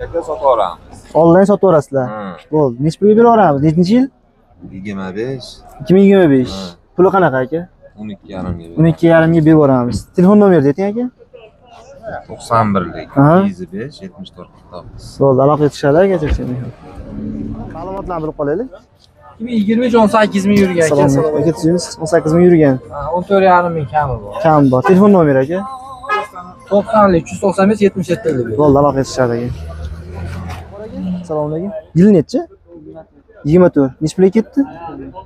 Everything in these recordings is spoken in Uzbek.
Aka sotaveramiz. Onlayn sotaverasizlar. Bo'ldi. Necha pulga beraveramiz? Nechinchi yil? 25. 2025. Puli qanaqa aka? 12,5 ga. 12,5 ga beraveramiz. Telefon nomerini ayting aka. 91lik Aha. 105 74 49. Bo'ldi, aloqa etishadi aka. Ma'lumotlarni bilib qolaylik. 2020 18 ming yurgan aka. Assalomu alaykum. 18 ming yurgan. 14,5 ming kami bor. Kam bor. Telefon nomeri aka. 90lik 395 77 lik. Bo'ldi, aloqa etishadi aka. Assalomu alaykum. Yil nechi? 24. Necha pulga ketdi?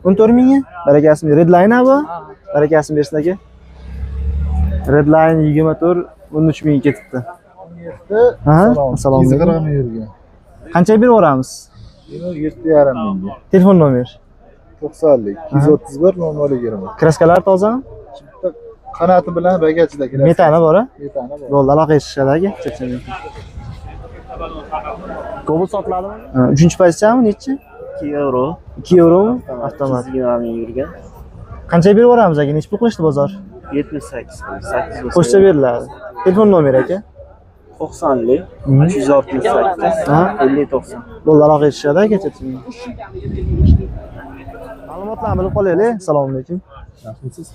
14 mingga. Barakasini Redline bu. Barakasini bersin aka. Redline 24 13 mingga ketibdi. Ha? Assalomu alaykum. Qancha beraveramiz? 7,5 mingga. Telefon nomeri. 90lik 231 0020. Kraskalar tozami? Qanoti bilan bagajida keladi. Metani bor-a? Metani bor. Bo'ldi, aloqa etishadi aka. Chekchaning. Cobalt sotiladimi? 3-pozitsiyami nechi? 2 euro. 2 euromi? Avtomat. 20 ming yurgan. Qancha beraveramiz aka? Necha pul qilishdi bozor? 78. 8 Qo'shsa beriladi. Telefon nomeri aka. 90lik 368 Ha? 50 90. Bo'ldi, aloqa etishadi aka. Chekchaning. Ma'lumotlarni bilib qolaylik. Assalomu alaykum. Yaxshimisiz?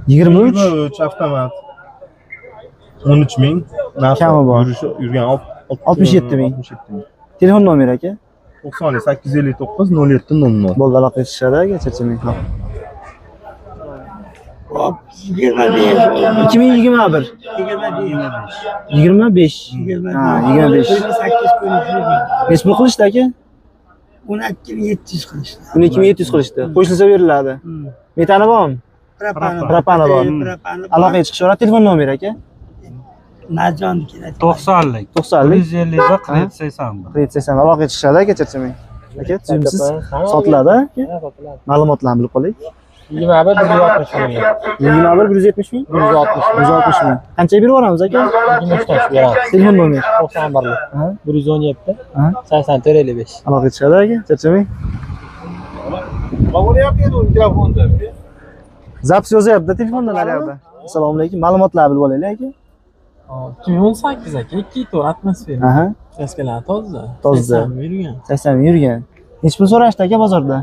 23 avtomat. 13 ming. Kami bor. Yurgan 67 ming. 67 ming. Telefon nomeri aka. 90 859 07 00. Bo'ldi, aloqa etishadi aka. Chekchaning. 2021. 25. Ha, 25. Necha pul qilishdi aka? 12,700 qilishdi. 12,700 qilishdi. Qo'shilsa beriladi. Metani bormi? Propani bor. Aloqa chiqishaveradi. Telefon nomeri aka. Najonniki. 90lik 90lik 150 va 80 bir. 80 aloqa chiqishadi aka. Chirchiming. Aka, tushunsiz? Sotiladi aka. Ma'lumotlarni bilib qoling. 21 160 ming. 21 170 ming? 160 ming. Qancha beraveramiz aka? 23 tosh beramiz. Telefon nomeri. 91lik Ha? 117 Ha? 84 55. Aloqa chiqadi aka. Chirchiming. Zaps yozyapti telefonda naryoqda. Assalomu alaykum. Ma'lumotlarni bilib olaylik aka. 2018 aka 2 tur atmosfera. Aha. Kraskalar toza. Toza. Yurgan. 80 ming yurgan. Necha pul so'rashdi aka bozorda?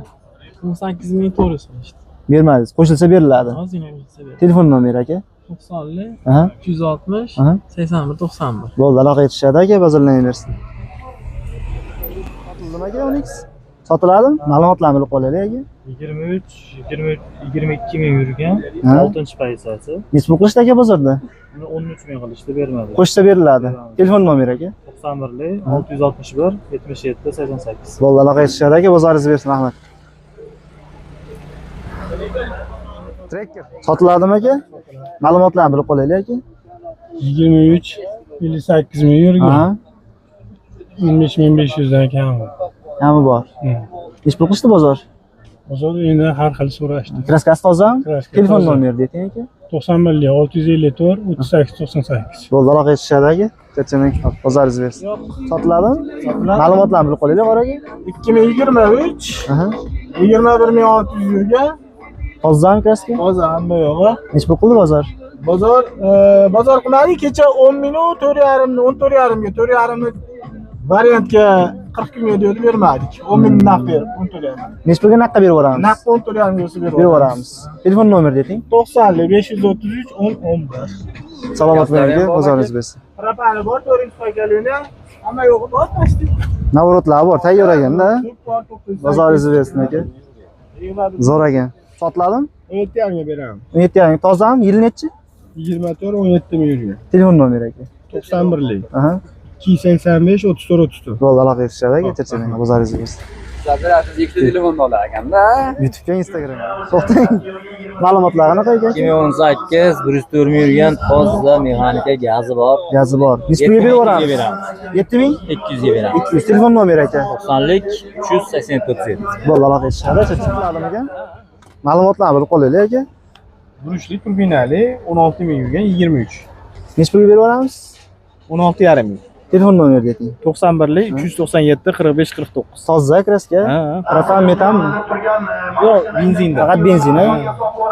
18 ming to'g'ri so'rashdi. Bermadingiz. Qo'shilsa beriladi. Ozgina bo'lsa. Telefon nomeri aka. 90lik Aha. 260 Aha. 81 91. Bo'ldi, aloqa etishadi aka, bozorlanaversin. Sotildi aka Onyx? Sotiladimi? Ma'lumotlarni bilib qolaylik aka. 22 ming yurgan. Ha? 6-pozitsiyasi. Necha pul qilishdi aka bozorda? 13 ming qilishdi, bermadi. Qo'shsa beriladi. Telefon nomeri aka. 91lik 661 77 88. Bo'ldi, aloqa etishadi aka, bozoringiz bersin, rahmat. Trekker sotiladimi aka? Ma'lumotlarni bilib qolaylik aka. 23 58 ming yurgan. Ha? 25500 dan kam. Kami bor. Necha pul qilishdi bozor? Bozor endi har xil so'rashdi. Kraskasi tozami? Kraska Telefon toza. nomeri ayting aka. 91lik 654 38 98. Bo'ldi, aloqa etishadi aka. Chirchiming bozoringiz bersin. Sotiladimi? Ma'lumotlarni bilib qolaylik bor aka. 2023 Aha. 21600 yurgan. Tozami kraska? Toza hamma yo'g'i. Necha pul qildi bozor? Bozor qilmadi kecha 10 ming 4,5 14,5 ga 4,5 variantga 40 ming dedi bermadik. 10 ming naqd berib 14,5. Necha pulga naqqa beraveramiz? Naqd 14,5 ga berib Beraveramiz. Telefon nomeri ayting. 90lik 533 10 11. Salomat bo'ling, bozoringiz bersin. Propani bor 4 pakalini hamma yo'g'i bor pastda. Navrotlar bor, tayyor ekanda. Bozoringiz bersin aka. Zo'r ekan. Sotiladimi? 17,5 ga beraman. 17,5 tozami? Yil nechi? 24 17 ming yurgan. Telefon nomeri aka. 91lik Aha. 285 34 34. Bo'ldi, aloqa etishadi aka, chirchining bozoringiz bersin. Ikkita telefonni olar ekanda. YouTube'ga, Instagramga. To'xtang. Ma'lumotlar qanaqa ekan? 2018 104 ming yurgan toza mexanika gazi bor. Gazi bor. Necha pulga beraveramiz? 7 ming? 200 ga beramiz. 200. Telefon nomeri aka. 90lik 384 Bo'ldi, aloqa etishadi, chirchining ekan. Ma'lumotlarni bilib qolaylik aka. Buruchli turbinali 16 ming yurgan 23. Necha pulga beraveramiz? 16,5 ming. Telefon nomeri ayting. 91lik 397 45 49. Toza kraska. Ha. Propan metanmi? Yo'q, benzinda. Faqat benzin, ha?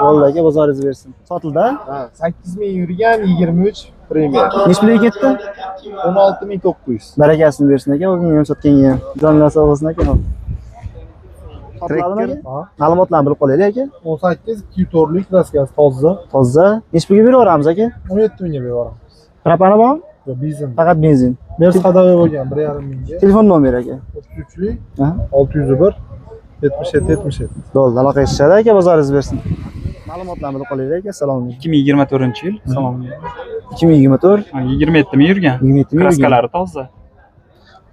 Bo'ldi aka, bozoringiz bersin. Sotildi? 8000 yurgan 23 Premier. Necha pulga ketdi? 16900. Barakasini bersin aka, o'zimni ham sotganga. Jonlar sog' bo'lsin aka. Sotiladimi aka? Ma'lumotlarni bilib qolaylik aka. 18 2 kraskasi toza. Toza. Necha pulga beraveramiz aka? 17 mingga beramiz. Propani bormi? Yo'q, benzin. Faqat benzin. Mers qadavay bo'lgan 1,5 mingga. Telefon nomeri aka. 33lik Ha? 601 77 77. Bo'ldi, aloqa qilishadi aka, bozoringiz bersin. Ma'lumotlarni bilib qolaylik aka. Assalomu alaykum. 2024-yil. Salom. 2024 27 mi yurgan? 27 mi yurgan? Kraskalari toza.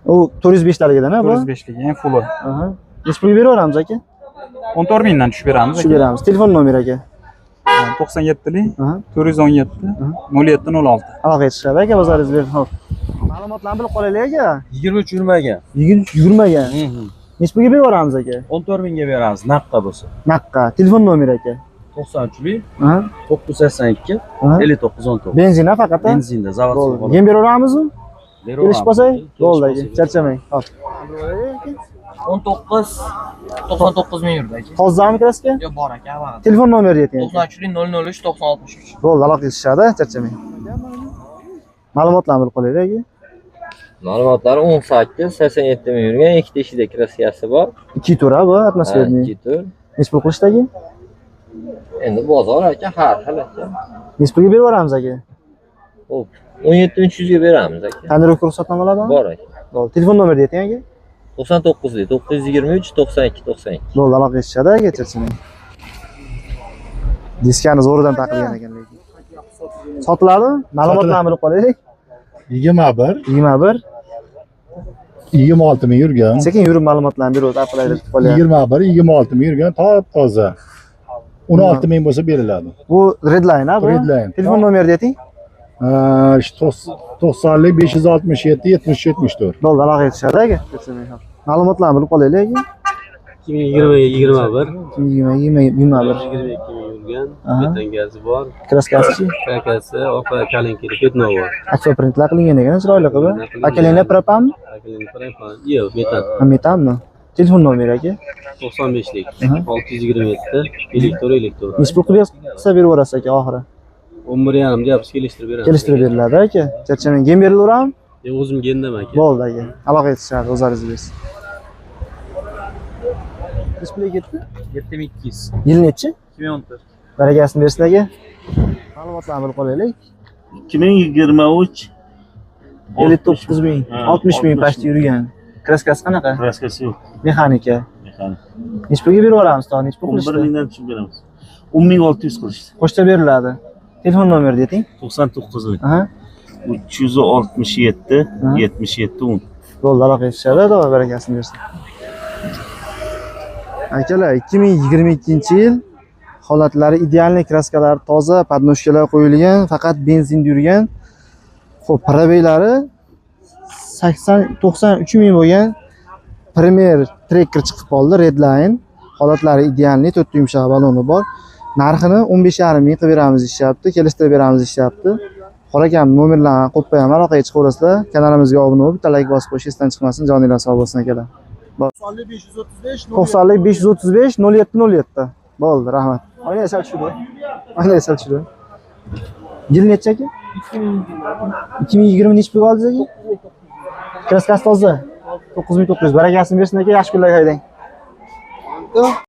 U 405 taligidan ha bu? 405 lik, full. Aha. Necha pulga beraveramiz aka? 14 mingdan tushib beramiz. Tushib beramiz. Telefon nomeri aka. 97lik Aha. 417 0706. Aloqa qilishadi aka, bozoringiz bersin. Xo'p. Ma'lumotlarni bilib qolaylik aka. 23 yurmagan. Yurmagan. Necha pulga beraveramiz aka? 14 mingga beramiz, naqqa bo'lsa. Naqqa. Telefon nomeri aka. 93lik Aha. 982 Aha. 59 19. Benzina faqat. Benzinda zavod Bo'ldi. Yem beraveramizmi? Kelish bo'lsak, bo'ldi aka. Charchamang. Xo'p. 19 99 ming yurdi aka. Hozirmi kraska? Yo'q, bor aka, avval. Telefon nomeri ayting. 93 003 963. Bo'ldi, aloqa qilishadi, charchamang. Ma'lumotlarni bilib qolaylik aka. Ma'lumotlari 18 87 ming yurgan, ikkita ishida kraskasi bor. 2 tur bu atmosferniy. 2 tur. Necha pul qilishdi aka? Endi bozor aka, har xil aka. Necha pulga beraveramiz aka? Xo'p, 17300 ga beramiz aka. Tonirovka ruxsatnomalarmi? Bor aka. Bo'ldi. Telefon nomeri ayting aka. 99 923 92 92. Bo'ldi, aloqa qilishadi aka, charchamang. Diskani zo'ridan taqilgan ekan lekin. Sotiladimi? Ma'lumotlarni bilib qolaylik. 21 21 26 ming yurgan. sekin yurib ma'lumotlarni berib taqiladi qo'yadi. 21 26 ming yurgan, toza. 16 ming bo'lsa beriladi. Bu Redline ha bu? Redline. Telefon nomeri ayting. 90lik 567 70 74. Bo'ldi, aloqa qilishadi aka. Ma'lumotlarni bilib qolaylik aka. 2020 21 21 22 ming yurgan, Aha. betangazi bor, kraskasi kakasi, oqa kalinkili ketnov bor. akfa printlar qilingan ekan, chiroyli qilib. Akalina propanmi? Akalini parafon, yo'q, metan. Metanmi? Telefon nomeri aka. 95lik Aha. 627 elektr elektr. Necha pul qilsa beraverasiz aka oxiri? 11,5 deyapsiz, kelishtirib beramiz. Kelishtirib beriladi aka. Charchamang, gem berilaveradimi? Men o'zim gendam aka. Bo'ldi aka. Aloqa qilishadi, o'zingiz bersin. Displey ketdi. 7200. Yil nechi? 2014. Barakasini bersin aka. Ma'lumotlarni bilib qolaylik. 2023 59 ming, 60 ming pastda yurgan. Kraskasi qanaqa? kraskasi yo'q. Mexanika. Mexanik. Necha pulga beraveramiz, to necha pul 11 qilishdi? mingdan tushib beramiz. 10600 qilishdi. Qo'shsa beriladi. Telefon nomerini ayting. 99lik Aha. 367 Aha. 77 10. Bo'ldi, aloqa qilishadi, Xudo barakasini bersin. Akalar, 2022-yil holatlari idealniy, kraskalar toza, podnoshkalar qo'yilgan, faqat benzinda yurgan. Xo'p, probeylari 93 ming bo'lgan Premier Tracker chiqib qoldi, Redline. Holatlari idealniy, 4 yumshoq baloni bor. Narxini 15,5 ming qilib beramiz deyapti, kelishtirib beramiz deyapti. Xo'rakam nomerlarni qo'yib qo'yaman, aloqaga chiqaverasizlar. Kanalimizga obuna bo'lib, bitta like bosib qo'yish esdan chiqmasin. Joninglar sog' bo'lsin akalar. 90lik 535 0707. Bo'ldi, rahmat. Oyna sal tushdi. Oyna sal tushdi. Yil necha aka? 2020 necha pul oldingiz aka? Kraskasi toza. 9900. Barakasini bersin aka, yaxshi kunlar haydang.